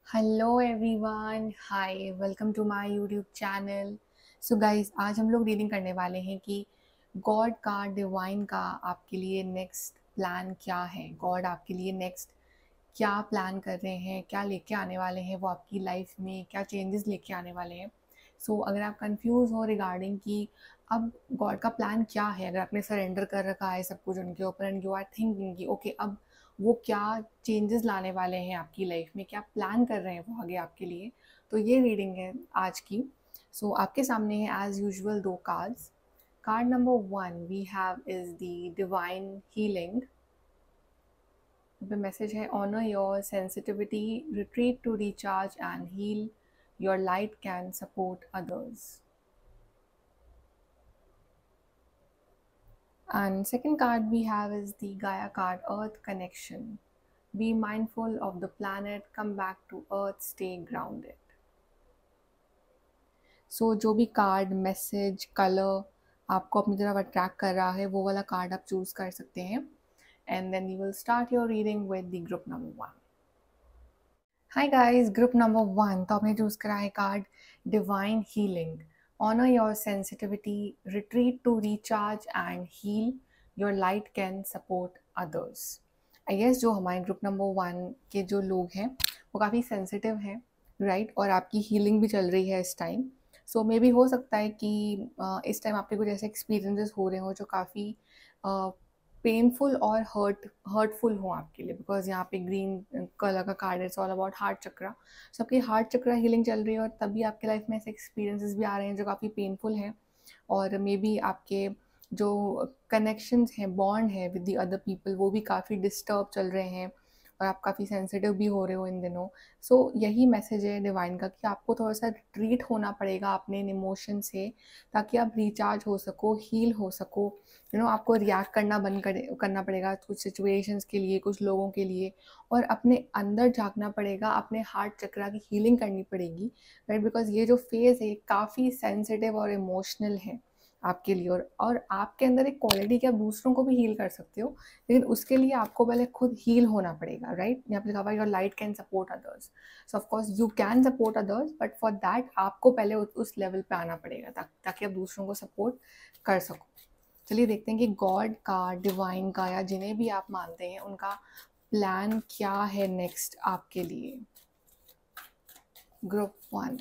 Hello everyone, hi, welcome to my YouTube channel. So guys, आज हम लोग reading करने वाले हैं कि गॉड का, डिवाइन का आपके लिए नेक्स्ट प्लान क्या है। गॉड आपके लिए नेक्स्ट क्या प्लान कर रहे हैं, क्या लेके आने वाले हैं, वो आपकी लाइफ में क्या चेंजेस लेके आने वाले हैं। अगर आप कंफ्यूज हो रिगार्डिंग कि अब गॉड का प्लान क्या है, अगर आपने सरेंडर कर रखा है सब कुछ उनके ऊपर एंड यू आर थिंकिंग कि ओके अब वो क्या चेंजेस लाने वाले हैं आपकी लाइफ में, क्या प्लान कर रहे हैं वो आगे आपके लिए, तो ये रीडिंग है आज की। आपके सामने है एज यूजुअल दो cards. Card number 1 we have is the divine healing. The message है honor your sensitivity, retreat to recharge and heal. Your light can support others. And second card we have is the Gaia card, Earth Connection. Be mindful of the planet, come back to Earth, stay grounded. जो भी card, message, colour आपको अपनी तरफ attract कर रहा है वो वाला कार्ड आप चूज कर सकते हैं। And then you will start your reading with the group number 1। Hi guys, group number 1 तो आपने चूज करा है card divine healing. Honour your sensitivity, retreat to recharge and heal. Your light can support others. I guess जो हमारे group number 1 के जो लोग हैं वो काफ़ी सेंसिटिव हैं, राइट, और आपकी हीलिंग भी चल रही है इस टाइम। मे बी हो सकता है कि इस टाइम आपके कुछ ऐसे एक्सपीरियंसेस हो रहे हो जो काफ़ी पेनफुल और हर्टफुल हो आपके लिए, बिकॉज यहाँ पे ग्रीन कलर का card it's all about heart chakra. आपकी हार्ट चक्रा हीलिंग चल रही है और तभी आपके लाइफ में ऐसे एक्सपीरियंसेस भी आ रहे हैं जो काफ़ी पेनफुल हैं। और मे बी आपके जो कनेक्शंस हैं, बॉन्ड है विद द अदर पीपल, वो भी काफ़ी डिस्टर्ब चल रहे हैं और आप काफ़ी सेंसिटिव भी हो रहे हो इन दिनों। यही मैसेज है डिवाइन का कि आपको थोड़ा सा रिट्रीट होना पड़ेगा अपने इन इमोशन से, ताकि आप रिचार्ज हो सको, हील हो सको। आपको रिएक्ट करना पड़ेगा कुछ सिचुएशंस के लिए, कुछ लोगों के लिए, और अपने अंदर झांकना पड़ेगा, अपने हार्ट चक्रा की हीलिंग करनी पड़ेगी, राइट, बिकॉज ये जो फेज़ है काफ़ी सेंसिटिव और इमोशनल है आपके लिए। और आपके अंदर एक क्वालिटी कि आप दूसरों को भी हील कर सकते हो, लेकिन उसके लिए आपको पहले खुद हील होना पड़ेगा, राइट। यहाँ पे लिखा हुआ your light can support others. Of course you can support others, but for that आपको पहले उस लेवल पे आना पड़ेगा ताकि आप दूसरों को सपोर्ट कर सको। चलिए देखते हैं कि गॉड का, डिवाइन का, या जिन्हें भी आप मानते हैं उनका प्लान क्या है नेक्स्ट आपके लिए। Group 1।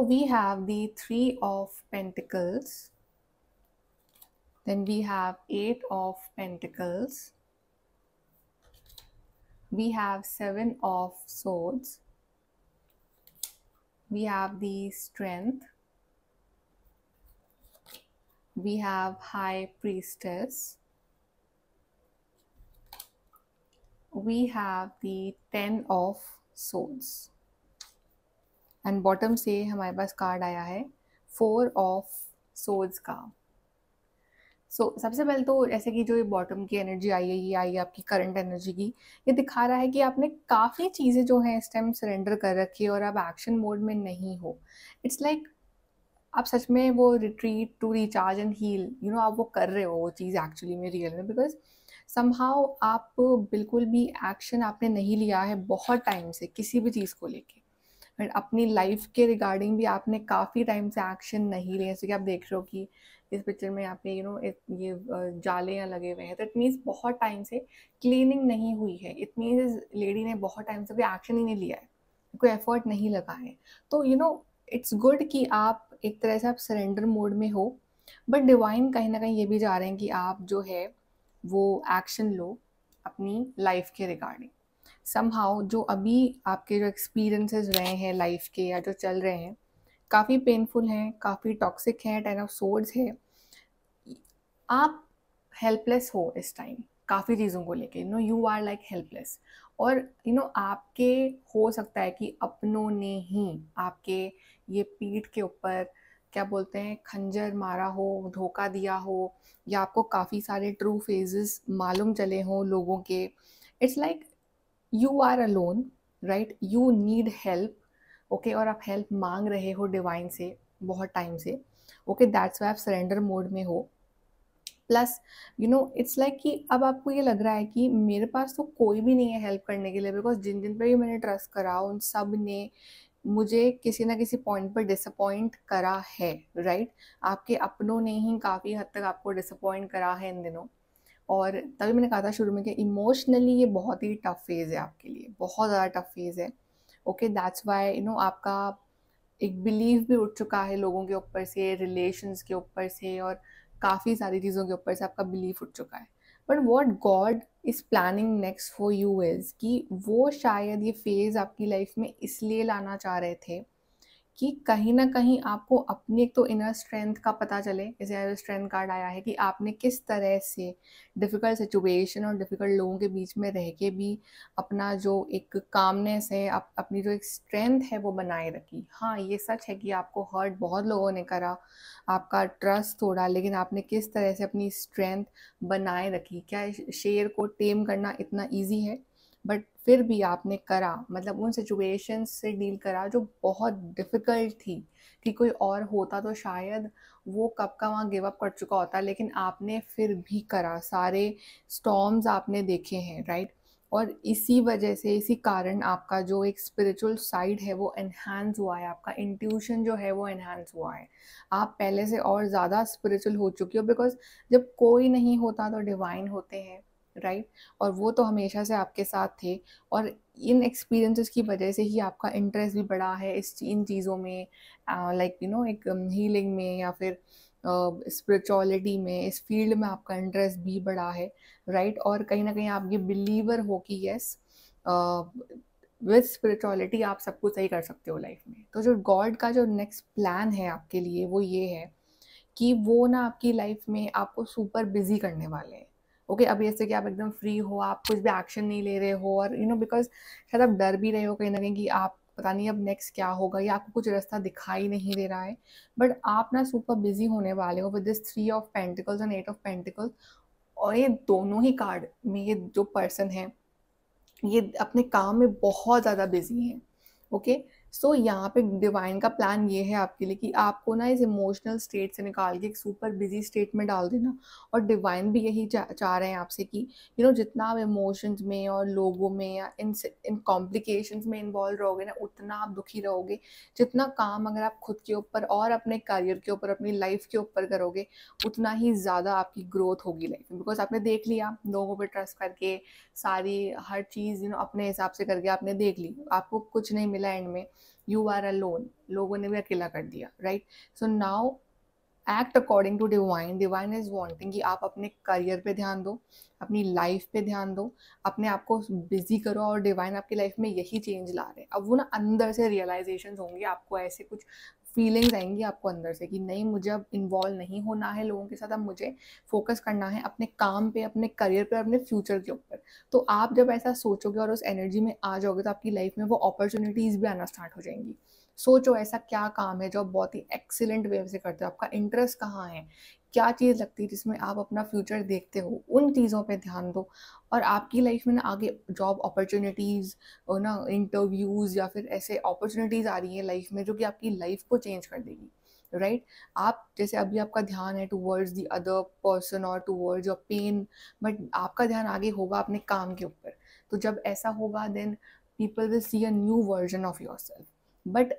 We have the 3 of Pentacles, then we have 8 of Pentacles, we have 7 of Swords, we have the Strength, we have High Priestess, we have the 10 of Swords, and bottom से हमारे पास card आया है 4 of swords का। सबसे पहले तो ऐसे कि जो ये बॉटम की एनर्जी आई है, ये आई है आपकी करंट एनर्जी की। ये दिखा रहा है कि आपने काफ़ी चीज़ें जो हैं इस टाइम सरेंडर कर रखी है और आप एक्शन मोड में नहीं हो। इट्स लाइक आप सच में वो retreat to recharge and heal, आप वो कर रहे हो वो चीज़ एक्चुअली में, रियल में, बिकॉज समहाउ आप बिल्कुल भी एक्शन आपने नहीं लिया है बहुत टाइम से किसी भी चीज़ को लेके। बट अपनी लाइफ के रिगार्डिंग भी आपने काफ़ी टाइम से एक्शन नहीं लिए। जैसे कि आप देख रहे हो कि इस पिक्चर में यहाँ पे ये जाले यहाँ लगे हुए हैं, तो इट मीन्स बहुत टाइम से क्लीनिंग नहीं हुई है। इट मीन्स लेडी ने बहुत टाइम से कोई एक्शन ही नहीं लिया है, कोई एफर्ट नहीं लगा है। तो इट्स गुड कि आप एक तरह से आप सरेंडर मोड में हो, बट डिवाइन कहीं ना कहीं ये भी जा रहे हैं कि आप जो है वो एक्शन लो अपनी लाइफ के रिगार्डिंग। समहाउ जो अभी आपके जो एक्सपीरियंसेस रहे हैं लाइफ के या जो चल रहे हैं काफ़ी पेनफुल हैं, काफ़ी टॉक्सिक हैं, 10 ऑफ सोर्ड्स है। आप हेल्पलेस हो इस टाइम काफ़ी चीज़ों को लेके, यू आर लाइक हेल्पलेस। और आपके हो सकता है कि अपनों ने ही आपके ये पीठ के ऊपर क्या बोलते हैं खंजर मारा हो, धोखा दिया हो, या आपको काफ़ी सारे ट्रू फेजेस मालूम चले हों लोगों के। It's like you are alone, right, you need help, okay, और आप हेल्प मांग रहे हो डिवाइन से बहुत टाइम से। ओके, दैट्स वाई आप सरेंडर मोड में हो। प्लस इट्स लाइक कि अब आपको ये लग रहा है कि मेरे पास तो कोई भी नहीं है हेल्प करने के लिए, बिकॉज जिन जिन पे भी मैंने ट्रस्ट करा उन सब ने मुझे किसी ना किसी पॉइंट पर डिसअपॉइंट करा है, राइट? आपके अपनों ने ही काफ़ी हद तक आपको डिसअपॉइंट करा है इन दिनों। और तभी मैंने कहा था शुरू में कि इमोशनली ये बहुत ही टफ फेज़ है आपके लिए, बहुत ज़्यादा टफ फेज़ है। ओके, दैट्स वाई आपका एक बिलीव भी उठ चुका है लोगों के ऊपर से, रिलेशंस के ऊपर से, और काफ़ी सारी चीज़ों के ऊपर से आपका बिलीव उठ चुका है। But what God is planning next for you is कि वो शायद ये फेज़ आपकी लाइफ में इसलिए लाना चाह रहे थे कि कहीं न कहीं आपको अपनी एक तो इनर स्ट्रेंथ का पता चले, जैसे स्ट्रेंथ कार्ड आया है कि आपने किस तरह से डिफ़िकल्ट सिचुएशन और डिफ़िकल्ट लोगों के बीच में रह के भी अपना जो एक कामनेस है, अपनी जो एक स्ट्रेंथ है वो बनाए रखी। हाँ, ये सच है कि आपको हर्ट बहुत लोगों ने करा, आपका ट्रस्ट तोड़ा, लेकिन आपने किस तरह से अपनी स्ट्रेंथ बनाए रखी। क्या शेर को टेम करना इतना ईज़ी है? बट फिर भी आपने करा, मतलब उन सिचुएशंस से डील करा जो बहुत डिफ़िकल्ट थी, कि कोई और होता तो शायद वो कब का वहाँ गिव अप कर चुका होता, लेकिन आपने फिर भी करा, सारे स्टॉर्म्स आपने देखे हैं, राइट? और इसी वजह से, इसी कारण आपका जो एक स्पिरिचुअल साइड है वो एनहांस हुआ है, आपका इंट्यूशन जो है वो एनहांस हुआ है। आप पहले से और ज़्यादा स्पिरिचुअल हो चुकी हो, बिकॉज़ जब कोई नहीं होता तो डिवाइन होते हैं, राइट? और वो तो हमेशा से आपके साथ थे, और इन एक्सपीरियंसेस की वजह से ही आपका इंटरेस्ट भी बढ़ा है इन चीज़ों में, लाइक एक हीलिंग में या फिर स्पिरिचुअलिटी में, इस फील्ड में आपका इंटरेस्ट भी बढ़ा है, राइट? और कहीं ना कहीं आप ये बिलीवर हो कि यस, विद स्पिरिचुअलिटी आप सब कुछ सही कर सकते हो लाइफ में। तो जो गॉड का जो नेक्स्ट प्लान है आपके लिए वो ये है कि वो ना आपकी लाइफ में आपको सुपर बिजी करने वाले हैं। ओके, अब जैसे कि आप एकदम फ्री हो, आप कुछ भी एक्शन नहीं ले रहे हो, और बिकॉज शायद आप डर भी रहे हो कहीं ना कहीं कि आप पता नहीं अब नेक्स्ट क्या होगा, या आपको कुछ रास्ता दिखाई नहीं दे रहा है। बट आप ना सुपर बिजी होने वाले हो with this 3 of pentacles and 8 of pentacles. और ये दोनों ही कार्ड में ये जो पर्सन है ये अपने काम में बहुत ज़्यादा बिजी हैं। ओके, सो यहाँ पे डिवाइन का प्लान ये है आपके लिए कि आपको ना इस इमोशनल स्टेट से निकाल के एक सुपर बिजी स्टेट में डाल देना। और डिवाइन भी यही चाह रहे हैं आपसे कि जितना आप इमोशंस में और लोगों में या इन कॉम्प्लिकेशंस में इन्वॉल्व रहोगे ना, उतना आप दुखी रहोगे। जितना काम अगर आप खुद के ऊपर और अपने करियर के ऊपर, अपनी लाइफ के ऊपर करोगे, उतना ही ज़्यादा आपकी ग्रोथ होगी लाइफ में। बिकॉज आपने देख लिया, लोगों पर ट्रस्ट करके सारी हर चीज़ अपने हिसाब से करके आपने देख ली, आपको कुछ नहीं मिला एंड में, यू आर अलोन, लोगों ने भी अकेला कर दिया, right? So now act according to divine. Divine is wanting कि आप अपने करियर पे ध्यान दो, अपनी लाइफ पे ध्यान दो, अपने आप को बिजी करो, और डिवाइन आपकी लाइफ में यही चेंज ला रहे हैं। अब वो ना अंदर से रियलाइजेशन होंगे, आपको ऐसे कुछ फीलिंग्स आएंगी आपको अंदर से कि नहीं, मुझे अब इन्वॉल्व नहीं होना है लोगों के साथ, अब मुझे फोकस करना है अपने काम पे, अपने करियर पे, अपने फ्यूचर के ऊपर। तो आप जब ऐसा सोचोगे और उस एनर्जी में आ जाओगे तो आपकी लाइफ में वो अपॉर्चुनिटीज़ भी आना स्टार्ट हो जाएंगी। सोचो ऐसा क्या काम है जो आप बहुत ही एक्सीलेंट वे से करते हो, आपका इंटरेस्ट कहाँ है, क्या चीज़ लगती है जिसमें आप अपना फ्यूचर देखते हो, उन चीज़ों पे ध्यान दो। और आपकी लाइफ में ना आगे जॉब अपॉर्चुनिटीज़ और ना इंटरव्यूज़ या फिर ऐसे अपॉर्चुनिटीज़ आ रही हैं लाइफ में जो कि आपकी लाइफ को चेंज कर देगी, राइट? आप जैसे अभी आपका ध्यान है टूवर्ड्स द अदर पर्सन और टूवर्ड्स योर पेन, बट आपका ध्यान आगे होगा अपने काम के ऊपर। तो जब ऐसा होगा then people will see a new version of yourself. But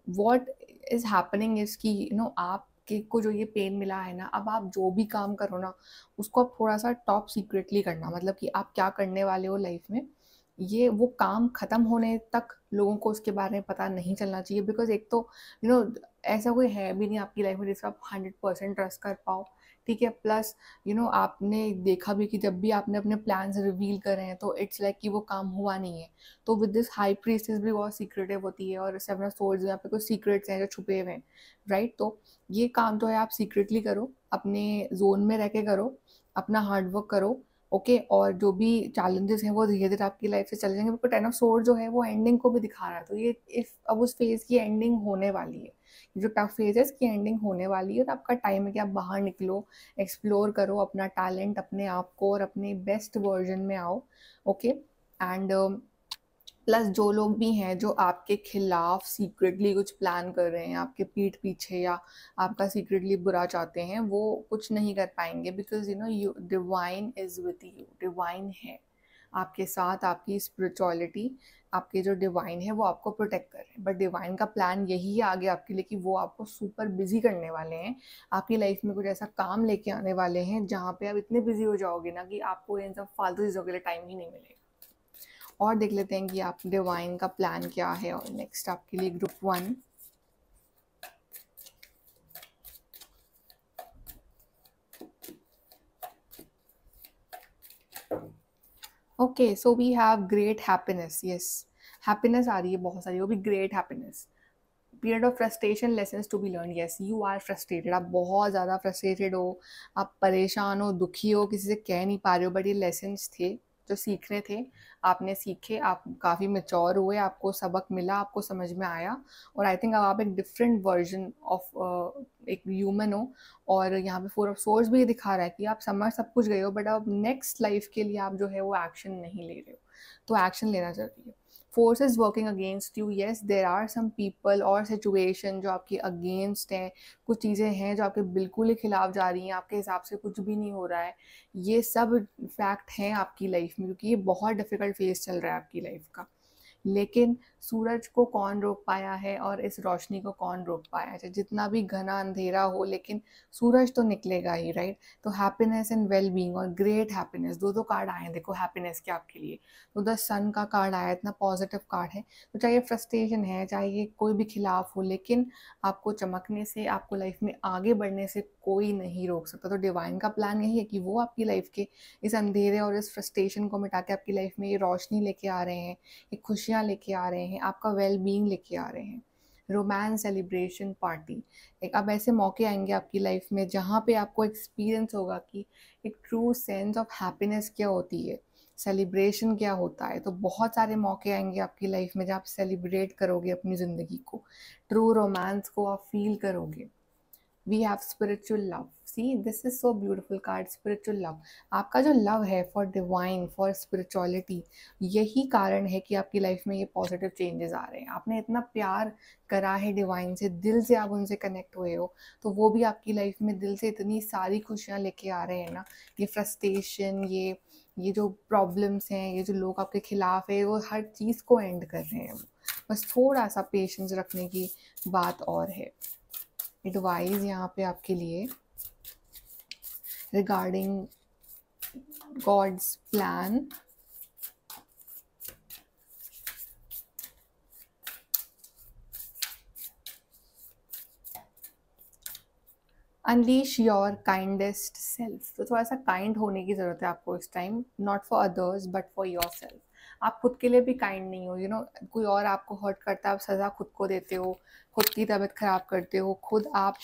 what is happening is कि आपके को जो ये पेन मिला है ना, अब आप जो भी काम करो ना, उसको आप थोड़ा सा टॉप सीक्रेटली करना। मतलब कि आप क्या करने वाले हो लाइफ में, ये वो काम खत्म होने तक लोगों को उसके बारे में पता नहीं चलना चाहिए। बिकॉज एक तो यू नो ऐसा कोई है भी नहीं आपकी लाइफ में जिसका आप 100% ट्रस्ट कर पाओ, ठीक है? प्लस आपने देखा भी कि जब भी आपने अपने प्लान्स रिवील करे हैं तो इट्स लाइक कि वो काम हुआ नहीं है। तो विद दिस हाई प्रीस्टेस भी बहुत सीक्रेटिव होती है, और सेवन ऑफ सोर्ड्स यहाँ पे कुछ सीक्रेट्स हैं जो छुपे हुए हैं, राइट? तो ये काम जो है आप सीक्रेटली करो, अपने जोन में रह के करो, अपना हार्डवर्क करो, ओके? और जो भी चैलेंजेस हैं वो धीरे धीरे आपकी लाइफ से चले जाएंगे। बिकॉज 10 ऑफ सोर्ड जो है वो एंडिंग को भी दिखा रहा है, तो ये इफ अब उस फेज की एंडिंग होने वाली है, जो टफ फेज है इसकी एंडिंग होने वाली है, और आपका टाइम है कि आप बाहर निकलो, एक्सप्लोर करो अपना टैलेंट, अपने आप को, और अपने बेस्ट वर्जन में आओ, ओके? एंड प्लस जो लोग भी हैं जो आपके खिलाफ सीक्रेटली कुछ प्लान कर रहे हैं आपके पीठ पीछे या आपका सीक्रेटली बुरा चाहते हैं, वो कुछ नहीं कर पाएंगे, because you divine is with you, divine है आपके साथ, आपकी स्पिरिचुअलिटी, आपके जो डिवाइन है वो आपको प्रोटेक्ट कर रहे हैं। बट डिवाइन का प्लान यही है आगे आपके लिए कि वो आपको सुपर बिजी करने वाले हैं, आपकी लाइफ में कुछ ऐसा काम लेके आने वाले हैं जहाँ पे आप इतने बिजी हो जाओगे ना कि आपको इन सब फालतू चीज़ों के लिए टाइम ही नहीं मिलेगा। और देख लेते हैं कि आप डिवाइन का प्लान क्या है। और नेक्स्ट आपके लिए group 1। Okay, so we have great happiness. Yes, happiness आ रही है बहुत सारी, वो भी great happiness. Period of frustration, lessons to be learn. Yes, you are frustrated, आप बहुत ज़्यादा फ्रस्ट्रेटेड हो, आप परेशान हो, दुखी हो, किसी से कह नहीं पा रहे हो, बट ये लेसन्स थे जो सीखने थे, आपने सीखे, आप काफ़ी मेच्योर हुए, आपको सबक मिला, आपको समझ में आया। और आई थिंक अब आप एक डिफरेंट वर्जन ऑफ एक ह्यूमन हो। और यहाँ पे 4 ऑफ सोर्स भी ये दिखा रहा है कि आप समझ सब कुछ गए हो, बट अब नेक्स्ट लाइफ के लिए आप जो है वो एक्शन नहीं ले रहे हो, तो एक्शन लेना जरूरी है। Forces working against you, yes there are some people और सिचुएशन जो आपके अगेंस्ट हैं, कुछ चीज़ें हैं जो आपके बिल्कुल ही खिलाफ जा रही हैं, आपके हिसाब से कुछ भी नहीं हो रहा है। ये सब फैक्ट हैं आपकी लाइफ में, क्योंकि ये बहुत डिफिकल्ट फेज चल रहा है आपकी लाइफ का। लेकिन सूरज को कौन रोक पाया है और इस रोशनी को कौन रोक पाया है? जितना भी घना अंधेरा हो, लेकिन सूरज तो निकलेगा ही, राइट? तो हैप्पीनेस एंड वेल बीइंग और ग्रेट हैप्पीनेस, दो कार्ड आए हैं देखो हैप्पीनेस के आपके लिए। तो द सन का कार्ड आया, इतना पॉजिटिव कार्ड है। तो चाहे फ्रस्ट्रेशन है, चाहे कोई भी खिलाफ हो, लेकिन आपको चमकने से, आपको लाइफ में आगे बढ़ने से कोई नहीं रोक सकता। तो डिवाइन का प्लान यही है कि वो आपकी लाइफ के इस अंधेरे और इस फ्रस्ट्रेशन को मिटा के आपकी लाइफ में ये रोशनी लेके आ रहे हैं, एक खुशियाँ लेके आ रहे हैं, आपका वेल बीइंग लेके आ रहे हैं। रोमांस, सेलिब्रेशन, पार्टी, एक अब ऐसे मौके आएंगे आपकी लाइफ में जहाँ पे आपको एक्सपीरियंस होगा कि एक ट्रू सेंस ऑफ हैप्पीनेस क्या होती है, सेलिब्रेशन क्या होता है। तो बहुत सारे मौके आएंगे आपकी लाइफ में जहाँ आप सेलिब्रेट करोगे अपनी ज़िंदगी को, ट्रू रोमांस को आप फील करोगे। We have spiritual love, see this is so beautiful card, spiritual love. आपका जो लव है फॉर डिवाइन, फॉर स्पिरिचुअलिटी, यही कारण है कि आपकी लाइफ में ये पॉजिटिव चेंजेस आ रहे हैं। आपने इतना प्यार करा है डिवाइन से, दिल से आप उनसे कनेक्ट हुए हो, तो वो भी आपकी लाइफ में दिल से इतनी सारी खुशियाँ लेके आ रहे हैं ना। ये फ्रस्ट्रेशन, ये जो प्रॉब्लम्स हैं, ये जो लोग आपके खिलाफ है, वो हर चीज़ को एंड कर रहे हैं। बस थोड़ा सा पेशेंस रखने की बात और है। एडवाइस यहाँ पे आपके लिए regarding God's plan. Unleash your kindest self. तो थोड़ा सा काइंड होने की ज़रूरत है आपको इस time, not for others but for your self. आप खुद के लिए भी काइंड नहीं हो, कोई और आपको हर्ट करता है, आप सज़ा खुद को देते हो, खुद की तबीयत ख़राब करते हो, खुद आप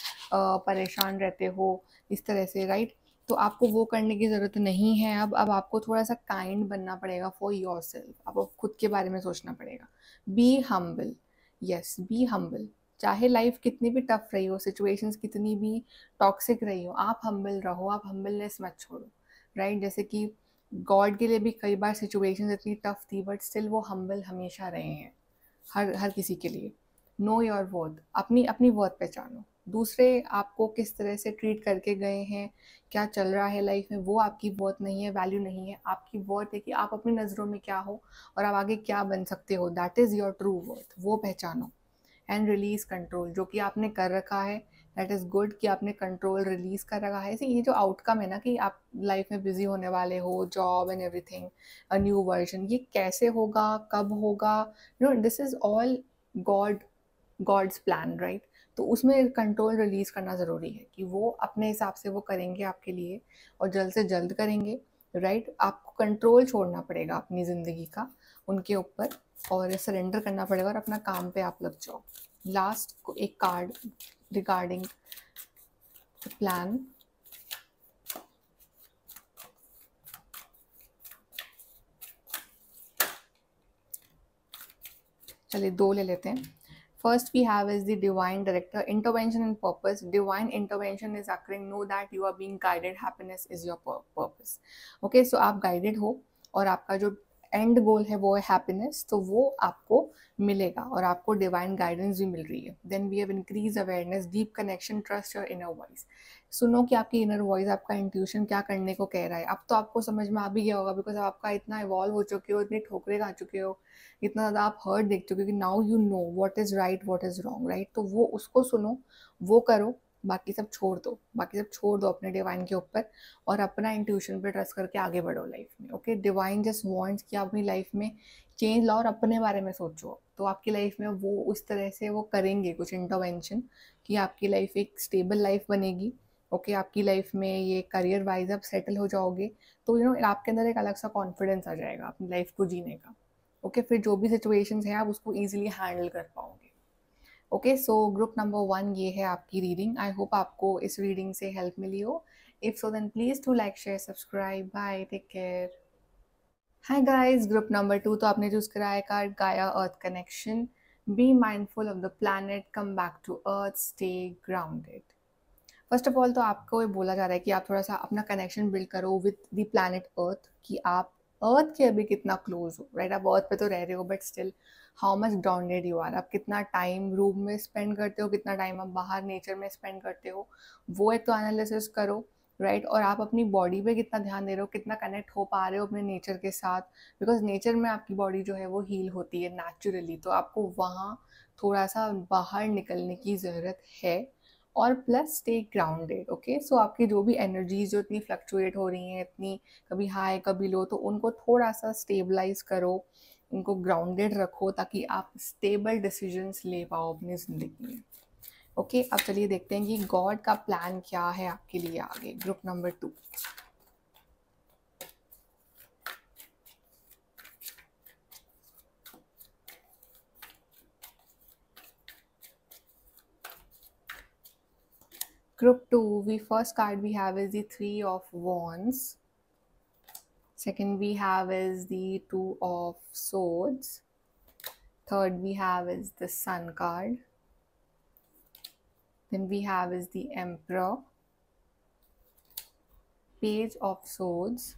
परेशान रहते हो इस तरह से, राइट? तो आपको वो करने की ज़रूरत नहीं है। अब आपको थोड़ा सा काइंड बनना पड़ेगा फॉर योर सेल्फ, आपको खुद के बारे में सोचना पड़ेगा। Be humble, yes be humble. चाहे लाइफ कितनी भी टफ रही हो, सिचुएशंस कितनी भी टॉक्सिक रही हो, आप हम्बल रहो, आप हम्बलनेस मत छोड़ो, राइट? जैसे कि गॉड के लिए भी कई बार सिचुएशंस इतनी टफ थी, बट स्टिल वो हम्बल हमेशा रहे हैं, हर हर किसी के लिए। नो योर वर्थ, अपनी अपनी वर्थ पहचानो। दूसरे आपको किस तरह से ट्रीट करके गए हैं, क्या चल रहा है लाइफ में, वो आपकी वर्थ नहीं है, वैल्यू नहीं है। आपकी वर्थ है कि आप अपनी नज़रों में क्या हो और आप आगे क्या बन सकते हो, that is your true worth, वो पहचानो। एंड रिलीज कंट्रोल, जो कि आपने कर रखा है, दैट इज़ गुड कि आपने कंट्रोल रिलीज कर रखा है। ये जो आउटकम है ना कि आप लाइफ में बिजी होने वाले हो, job and everything, a new version, ये कैसे होगा, कब होगा, this is all God's plan, right? तो उसमें कंट्रोल रिलीज करना ज़रूरी है कि वो अपने हिसाब से वो करेंगे आपके लिए, और जल्द से जल्द करेंगे, राइट? आपको कंट्रोल छोड़ना पड़ेगा अपनी ज़िंदगी का उनके ऊपर, और सरेंडर करना पड़ेगा और अपना काम पे आप लग जाओ। लास्ट एक कार्ड रिगार्डिंग प्लान। चलिए 2 ले लेते हैं। First we have is the divine director, intervention and purpose. Divine intervention is occurring, know that you are being guided, happiness is your purpose. Okay, so आप guided हो और आपका जो एंड गोल है वो है हैप्पीनेस, तो वो आपको मिलेगा और आपको डिवाइन गाइडेंस भी मिल रही है। Then we have increase awareness, deep connection, trust your inner voice. सुनो कि आपकी इनर वॉइस, आपका इंट्यूशन क्या करने को कह रहा है। अब तो आपको समझ में आ भी गया होगा, बिकॉज आपका इतना इवॉल्व हो चुके हो, इतनी ठोकरें खा चुके हो, इतना ज़्यादा आप हर्ट देख चुके हो कि now you know what is right what is wrong, right. तो वो उसको सुनो, वो करो, बाकी सब छोड़ दो, बाकी सब छोड़ दो अपने डिवाइन के ऊपर और अपना इंट्यूशन पे ट्रस्ट करके आगे बढ़ो लाइफ में। ओके, डिवाइन जस्ट वांट्स कि आप अपनी लाइफ में चेंज लाओ और अपने बारे में सोचो, तो आपकी लाइफ में वो उस तरह से वो करेंगे कुछ इंटरवेंशन कि आपकी लाइफ एक स्टेबल लाइफ बनेगी। ओके, आपकी लाइफ में ये करियर वाइज आप सेटल हो जाओगे, तो यू नो आपके अंदर एक अलग सा कॉन्फिडेंस आ जाएगा अपनी लाइफ को जीने का। ओके, फिर जो भी सिचुएशंस हैं आप उसको ईजिली हैंडल कर पाओगे। ओके, सो ग्रुप नंबर 1 ये है आपकी रीडिंग। आई होप आपको इस रीडिंग से हेल्प मिली हो। If so then please to like share subscribe. Bye, take care. Hi guys, group number 2 तो आपने चूज करा है card Gaia earth connection. Be mindful of the planet, come back to earth, stay grounded. First of all तो आपको ये बोला जा रहा है कि आप थोड़ा सा अपना कनेक्शन बिल्ड करो विद द प्लैनेट अर्थ, कि आप अर्थ के अभी कितना क्लोज हो, राइट। आप अर्थ पे तो रह रहे हो but still how much grounded you are. आप कितना टाइम रूम में स्पेंड करते हो, कितना टाइम आप बाहर नेचर में स्पेंड करते हो, वो एक तो एनालिसिस करो, राइट। और आप अपनी बॉडी पे कितना ध्यान दे रहे हो, कितना कनेक्ट हो पा रहे हो अपने नेचर के साथ, बिकॉज नेचर में आपकी बॉडी जो है वो हील होती है नेचुरली, तो आपको वहाँ थोड़ा सा बाहर निकलने की ज़रूरत है। और प्लस स्टे ग्राउंडेड। ओके, सो आपकी जो भी एनर्जीज जो इतनी फ्लक्चुएट हो रही हैं, इतनी कभी हाई कभी लो, तो उनको थोड़ा सा स्टेबलाइज करो, उनको ग्राउंडेड रखो ताकि आप स्टेबल डिसीजंस ले पाओ अपनी ज़िंदगी में। ओके, अब चलिए देखते हैं कि गॉड का प्लान क्या है आपके लिए आगे। Group number 2। Group 2, we first card we have is the 3 of Wands. Second we have is the 2 of Swords. Third we have is the Sun card. Then we have is the Emperor, Page of Swords.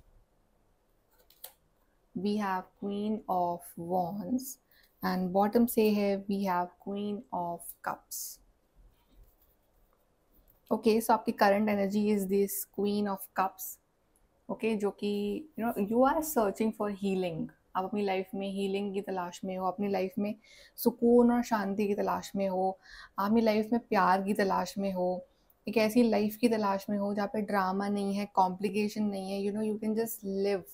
We have Queen of Wands, and bottom से है we have Queen of Cups. Okay, so आपकी current energy is this Queen of Cups. Okay, जो कि you know you are searching for healing. आप अपनी life में healing की तलाश में हो, अपनी लाइफ में सुकून और शांति की तलाश में हो, आप अपनी लाइफ में प्यार की तलाश में हो, एक ऐसी लाइफ की तलाश में हो जहाँ पे ड्रामा नहीं है, कॉम्प्लिकेशन नहीं है, you know you can just live.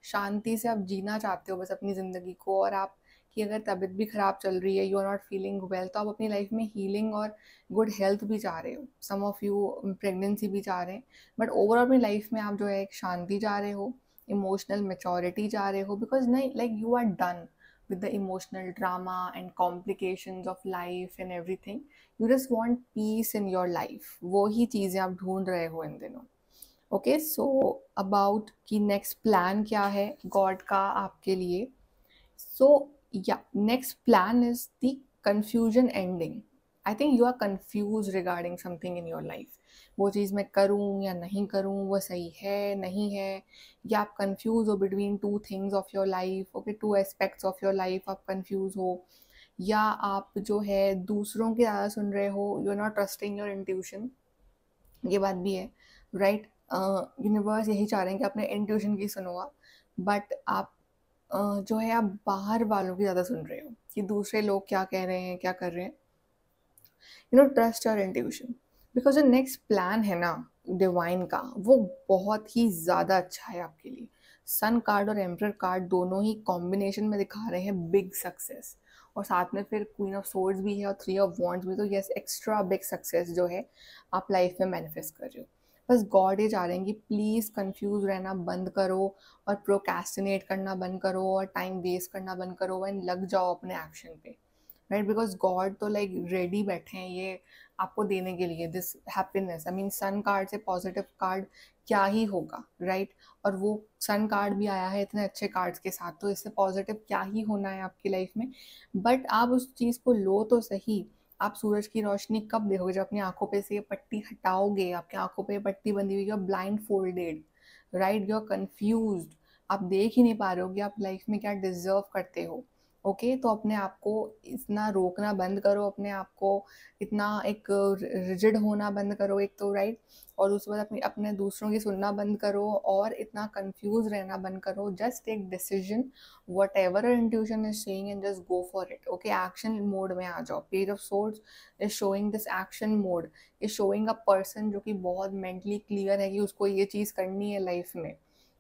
शांति से आप जीना चाहते हो बस अपनी ज़िंदगी को, और आप की अगर तबीयत भी ख़राब चल रही है, you are not feeling well, तो आप अपनी लाइफ में हीलिंग और गुड हेल्थ भी चाह रहे हो। सम ऑफ यू प्रेगनेंसी भी चाह रहे हैं, बट ओवरऑल अपनी लाइफ में आप जो है एक शांति चाह रहे हो, इमोशनल मेच्योरिटी चाह रहे हो, बिकॉज नहीं, like you are done with the emotional drama and complications of life and everything. You just want peace in your life. वो ही चीज़ें आप ढूंढ रहे हो इन दिनों। ओके, सो अबाउट कि नेक्स्ट प्लान क्या है गॉड का आपके लिए। So yeah, next plan is the confusion ending. I think you are confused regarding something in your life. वो चीज़ मैं करूँ या नहीं करूँ, वो सही है नहीं है, या आप कंफ्यूज हो between two things of your life. Okay, two aspects of your life आप कंफ्यूज हो, या आप जो है दूसरों की ज़्यादा सुन रहे हो, you are not trusting your intuition. ये बात भी है, राइट। यूनिवर्स यही चाह रहे हैं कि अपने इंट्यूशन की सुनो आप, बट आप जो है आप बाहर वालों की ज़्यादा सुन रहे हो कि दूसरे लोग क्या कह रहे हैं, क्या कर रहे हैं। You know, trust your intuition, because जो नेक्स्ट प्लान है ना डिवाइन का, वो बहुत ही ज़्यादा अच्छा है आपके लिए। सन कार्ड और एम्परर कार्ड दोनों ही कॉम्बिनेशन में दिखा रहे हैं बिग सक्सेस, और साथ में फिर क्वीन ऑफ सोर्ड्स भी है और 3 ऑफ वॉन्ड्स भी, तो यस, एक्स्ट्रा बिग सक्सेस जो है आप लाइफ में मैनिफेस्ट कर रहे हो। बस गॉड ये चाह रहे हैं कि प्लीज़ कंफ्यूज रहना बंद करो और प्रोक्रेस्टिनेट करना बंद करो और टाइम वेस्ट करना बंद करो, एंड लग जाओ अपने एक्शन पे, राइट। बिकॉज गॉड तो लाइक रेडी बैठे हैं ये आपको देने के लिए this happiness. I mean sun card से पॉजिटिव कार्ड क्या ही होगा, राइट। और वो सन कार्ड भी आया है इतने अच्छे कार्ड्स के साथ, तो इससे पॉजिटिव क्या ही होना है आपकी लाइफ में। बट आप उस चीज़ को लो तो सही। आप सूरज की रोशनी कब देखोगे? जब अपनी आंखों पे से ये पट्टी हटाओगे, आपकी आंखों पे ये पट्टी बंधी हुई है, blindfolded, right, you are confused. आप देख ही नहीं पा रहे हो कि आप लाइफ में क्या डिजर्व करते हो। ओके, तो अपने आप को इतना रोकना बंद करो, अपने आप को इतना एक रिजिड होना बंद करो एक तो, राइट। और उसके बाद अपने दूसरों की सुनना बंद करो और इतना कंफ्यूज रहना बंद करो। Just take decision, whatever intuition is saying and just go for it. Okay, action mode में आ जाओ। Page of swords is showing this action mode, is showing a person जो कि बहुत मेंटली क्लियर है कि उसको ये चीज़ करनी है लाइफ में।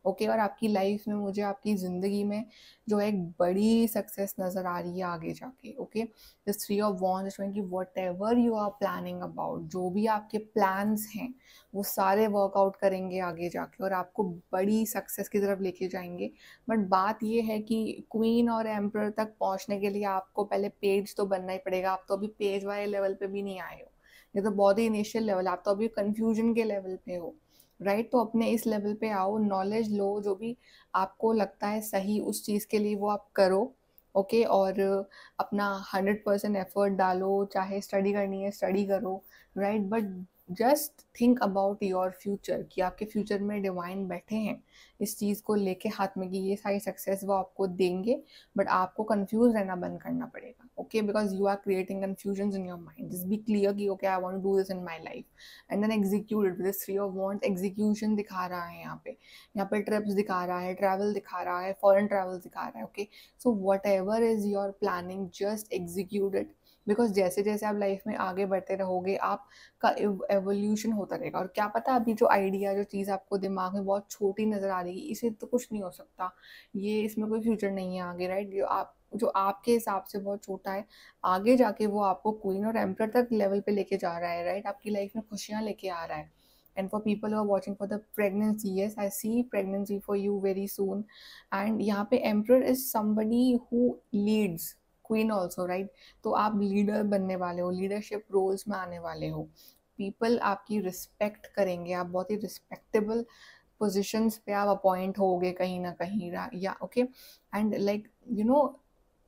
ओके, और आपकी लाइफ में, मुझे आपकी ज़िंदगी में जो है एक बड़ी सक्सेस नज़र आ रही है आगे जाके। Okay, this three of wands showing कि whatever you are planning about, जो भी आपके प्लान्स हैं वो सारे वर्कआउट करेंगे आगे जाके और आपको बड़ी सक्सेस की तरफ लेके जाएंगे। बट बात ये है कि क्वीन और एम्परर तक पहुंचने के लिए आपको पहले पेज तो बनना ही पड़ेगा। आप तो अभी पेज वाले लेवल पे भी नहीं आए हो, ये तो बहुत ही इनिशियल लेवल, आप तो अभी कंफ्यूजन के लेवल पे हो, राइट। तो अपने इस लेवल पे आओ, नॉलेज लो, जो भी आपको लगता है सही उस चीज़ के लिए वो आप करो। ओके, और अपना 100% एफर्ट डालो, चाहे स्टडी करनी है स्टडी करो, right. But just think about your future, कि आपके फ्यूचर में डिवाइन बैठे हैं इस चीज़ को लेके हाथ में कि ये सारी सक्सेस वो आपको देंगे। बट आपको कंफ्यूज रहना बंद करना पड़ेगा। Okay, because you are creating confusion in your mind. Just be clear कि okay, I want to do this in my life and then execute it. This three of wands execution दिखा रहा है यहाँ पे ट्रिप्स दिखा रहा है, travel दिखा रहा है, फॉरेन ट्रैवल दिखा रहा है। Okay, so what ever is your planning, just execute it. Because जैसे जैसे आप लाइफ में आगे बढ़ते रहोगे आपका एवोल्यूशन होता रहेगा। और क्या पता अभी जो आइडिया, जो चीज़ आपको दिमाग में बहुत छोटी नज़र आ रही है, इसे तो कुछ नहीं हो सकता, ये इसमें कोई फ्यूचर नहीं है आगे, राइट। जो आपके हिसाब से बहुत छोटा है, आगे जाके वो आपको क्वीन और एम्परर तक लेवल पे लेके जा रहा है, राइट। आपकी लाइफ में खुशियाँ लेके आ रहा है। And for people who are watching for the pregnancy, yes, I see pregnancy for you very soon. And यहाँ पे emperor is somebody who leads, queen also, right। तो आप लीडर बनने वाले हो, लीडरशिप रोल्स में आने वाले हो। पीपल आपकी रिस्पेक्ट करेंगे, आप बहुत ही रिस्पेक्टेबल पोजिशंस पे आप अपॉइंट होगे कहीं ना कहीं, या okay. And like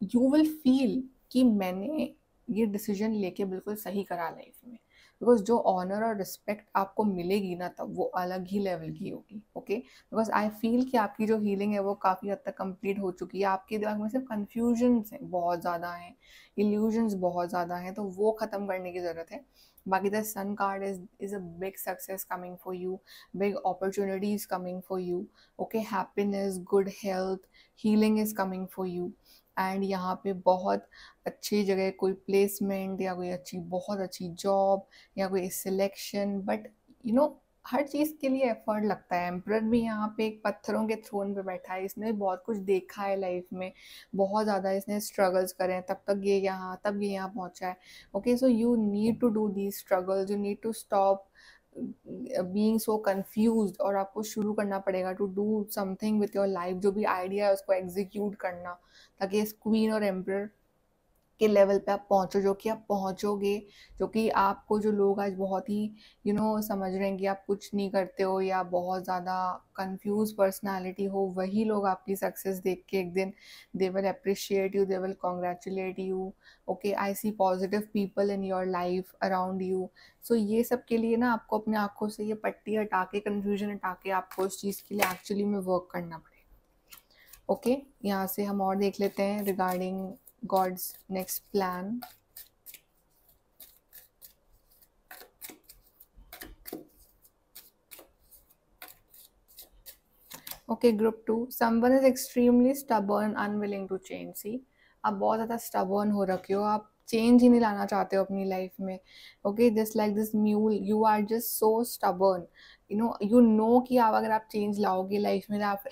you will feel कि मैंने ये डिसीजन लेके बिल्कुल सही करा लाइफ में। बिकॉज जो ऑनर और रिस्पेक्ट आपको मिलेगी ना, तब वो अलग ही लेवल की होगी। ओके, बिकॉज आई फील कि आपकी जो हीलिंग है वो काफ़ी हद तक कंप्लीट हो चुकी है। आपके दिमाग में सिर्फ कन्फ्यूजन्स हैं बहुत ज़्यादा हैं, इल्यूजन्स बहुत ज़्यादा हैं, तो वो ख़त्म करने की ज़रूरत है। बाकी the sun card is a big success coming for you, big opportunities coming for you। okay, happiness, good health, healing is coming for you। And यहाँ पे बहुत अच्छी जगह कोई प्लेसमेंट या कोई अच्छी बहुत अच्छी जॉब या कोई सिलेक्शन। बट हर चीज़ के लिए एफर्ट लगता है। एम्परर भी यहाँ पे एक पत्थरों के थ्रोन पे बैठा है, इसने बहुत कुछ देखा है लाइफ में, बहुत ज़्यादा इसने स्ट्रगल्स करे हैं, तब ये यहाँ पहुँचा है। Okay, so you need to do these struggles, you need to stop being so confused, और आपको शुरू करना पड़ेगा to do something with your life. जो भी आइडिया है उसको एग्जीक्यूट करना, ताकि इस क्वीन और एम्परर के लेवल पे आप पहुंचो, जो कि आप पहुंचोगे। जो कि आपको जो लोग आज बहुत ही समझ रहे हैं कि आप कुछ नहीं करते हो या बहुत ज़्यादा कंफ्यूज पर्सनालिटी हो, वही लोग आपकी सक्सेस देख के एक दिन they will appreciate you, they will congratulate you. Okay, I see positive people in your life around you. So ये सब के लिए ना आपको अपने आंखों से ये पट्टी हटा के, कन्फ्यूजन हटा के, आपको उस चीज़ के लिए एक्चुअली में वर्क करना पड़ेगा। ओके, यहाँ से हम और देख लेते हैं regarding God's next plan। Okay, group 2, someone is extremely stubborn, unwilling to change। See, आप बहुत ज़्यादा stubborn हो रखे हो, आप चेंज ही नहीं लाना चाहते हो अपनी लाइफ में। Okay, just like this mule, you are just so stubborn. You know कि आप अगर आप चेंज लाओगे लाइफ में, आप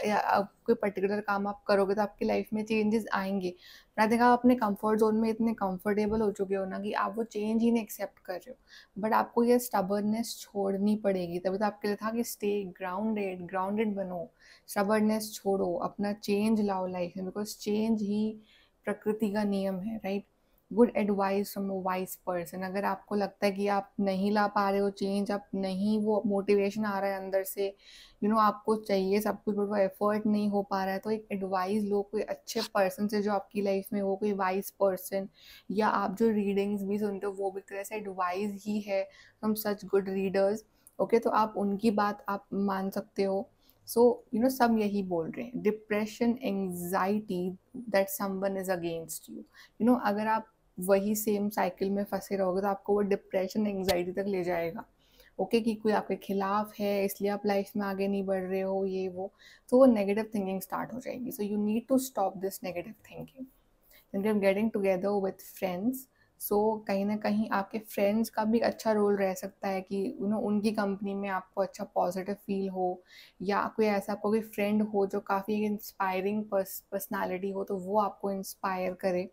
कोई पर्टिकुलर काम आप करोगे तो आपकी लाइफ में चेंजेस आएंगे। आई थिंक आप अपने कंफर्ट जोन में इतने कंफर्टेबल हो चुके हो ना कि आप वो चेंज ही नहीं एक्सेप्ट कर रहे हो। बट आपको ये स्टबर्ननेस छोड़नी पड़ेगी। तभी तो आपके लिए था कि स्टे ग्राउंडेड, ग्राउंडेड बनो, स्टबर्ननेस छोड़ो, अपना चेंज लाओ लाइफ में, बिकॉज चेंज ही प्रकृति का नियम है, right. Good advice from a wise person. अगर आपको लगता है कि आप नहीं ला पा रहे हो चेंज, आप नहीं, वो मोटिवेशन आ रहा है अंदर से, आपको चाहिए सब कुछ बट वो एफर्ट नहीं हो पा रहा है, तो एक एडवाइस लो कोई अच्छे पर्सन से जो आपकी लाइफ में हो, कोई वाइज पर्सन। या आप जो रीडिंग्स भी सुनते हो वो भी तरह से एडवाइस ही है from such good readers. Okay, तो आप उनकी बात आप मान सकते हो। सो सब यही बोल रहे हैं, depression, anxiety, that someone is against you. अगर आप वही सेम साइकिल में फंसे रहोगे तो आपको वो डिप्रेशन, एंग्जाइटी तक ले जाएगा। ओके कि कोई आपके खिलाफ है इसलिए आप लाइफ में आगे नहीं बढ़ रहे हो, ये वो, तो वो नेगेटिव थिंकिंग स्टार्ट हो जाएगी। So you need to stop this negative thinking and you are getting together with friends. So कहीं ना कहीं आपके फ्रेंड्स का भी अच्छा रोल रह सकता है कि उनकी कंपनी में आपको अच्छा पॉजिटिव फील हो, या कोई ऐसा आपको कोई फ्रेंड हो जो काफ़ी इंस्पायरिंग पर्सनालिटी हो तो वो आपको इंस्पायर करे।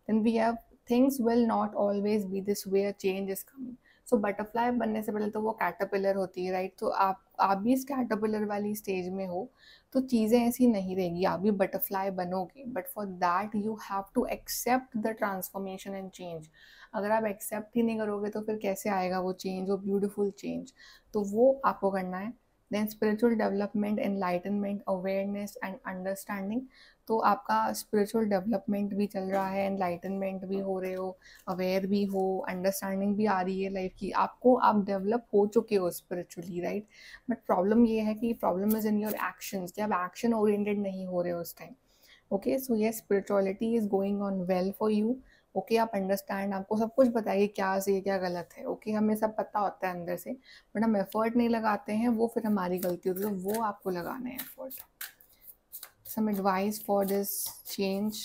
then we have things will not always be this way, a change is coming. So butterfly बनने से पहले तो वो कैटरपिलर होती है, राइट? तो आप भी इस कैटरपिलर वाली स्टेज में हो, तो चीज़ें ऐसी नहीं रहेगी, आप भी बटरफ्लाई बनोगे, but for that you have to accept the transformation and change. अगर आप एक्सेप्ट ही नहीं करोगे तो फिर कैसे आएगा वो चेंज, वो ब्यूटिफुल चेंज? तो वो आपको करना है। Then spiritual development, enlightenment, awareness and understanding. तो आपका स्पिरिचुअल डेवलपमेंट भी चल रहा है, एनलाइटनमेंट भी हो रहे हो, अवेयर भी हो, अंडरस्टैंडिंग भी आ रही है लाइफ की आपको, आप डेवलप हो चुके हो स्पिरिचुअली, राइट? बट प्रॉब्लम ये है कि problem is in your actions, कि आप एक्शन ओरिएंटेड नहीं हो रहे हो उस टाइम। ओके, सो ये spirituality is going on well for you. Okay, आप अंडरस्टैंड, आपको सब कुछ पता है कि क्या सही क्या गलत है। ओके, हमें सब पता होता है अंदर से, बट हम एफर्ट नहीं लगाते हैं, वो फिर हमारी गलती होती है, तो वो आपको लगाना है effort. Some advice for this change.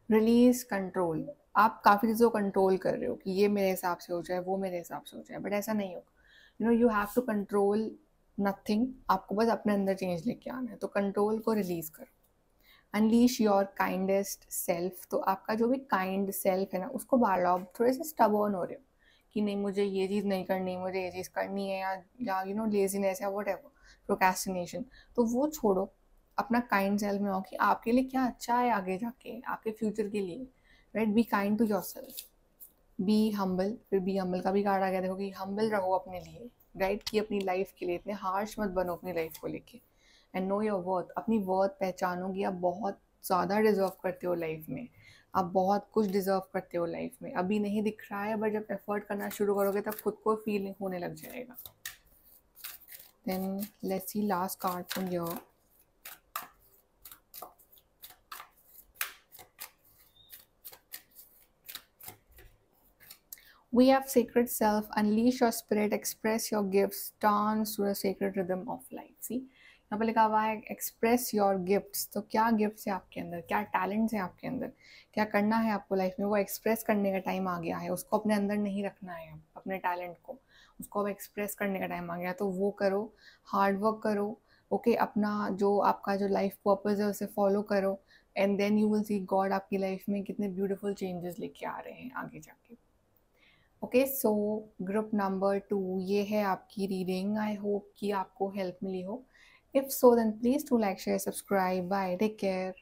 Release control. आप काफ़ी चीज़ों को कंट्रोल कर रहे हो कि ये मेरे हिसाब से हो जाए, वो मेरे हिसाब से हो जाए, बट ऐसा नहीं होगा। You have to control nothing, आपको बस अपने अंदर चेंज लेके आना है, तो कंट्रोल को रिलीज करो। Unleash your kindest self. तो आपका जो भी काइंड सेल्फ है ना, उसको बाहर लाओ। थोड़े से स्टबर्न हो रहे हो कि नहीं मुझे ये चीज़ नहीं करनी, मुझे ये चीज़ करनी है, या लेजीनेस या वट एवर, प्रोक्रेस्टिनेशन, तो वो छोड़ो। अपना काइंड सेल्फ में आओ कि आपके लिए क्या अच्छा है आगे जाके, आपके फ्यूचर के लिए, right? Be kind to yourself, be humble. फिर बी हम्बल का भी कार्ड आ गया, देखो कि हम्बल रहो अपने लिए, राइट? कि अपनी लाइफ के लिए इतने हार्श मत बनो अपनी लाइफ को लेके। एंड नो योर वर्थ, अपनी वर्थ पहचानोगी, आप बहुत ज़्यादा डिजर्व करते हो लाइफ में, आप बहुत कुछ डिजर्व करते हो लाइफ में। अभी नहीं दिख रहा है, बट जब एफर्ट करना शुरू करोगे तब खुद को फील होने लग जाएगा। Then let's see last card from your. We have sacred self, unleash your spirit, express your gifts, dance to the sacred rhythm of life. See, यहाँ पर लिखा हुआ है एक्सप्रेस योर गिफ्ट्स। तो क्या गिफ्ट्स है आपके अंदर, क्या टैलेंट्स है आपके अंदर, क्या करना है आपको लाइफ में, वो एक्सप्रेस करने का टाइम आ गया है। उसको अपने अंदर नहीं रखना है, अपने टैलेंट को, उसको अब एक्सप्रेस करने का टाइम आ गया, तो वो करो, हार्ड वर्क करो। ओके, अपना जो आपका जो लाइफ पर्पज है उसे फॉलो करो, and then you will see God आपकी लाइफ में कितने ब्यूटीफुल चेंजेस लेके आ रहे हैं आगे जाके। ओके, सो ग्रुप नंबर 2 ये है आपकी रीडिंग। आई होप कि आपको हेल्प मिली हो। If so then please to like share subscribe. Bye, take care.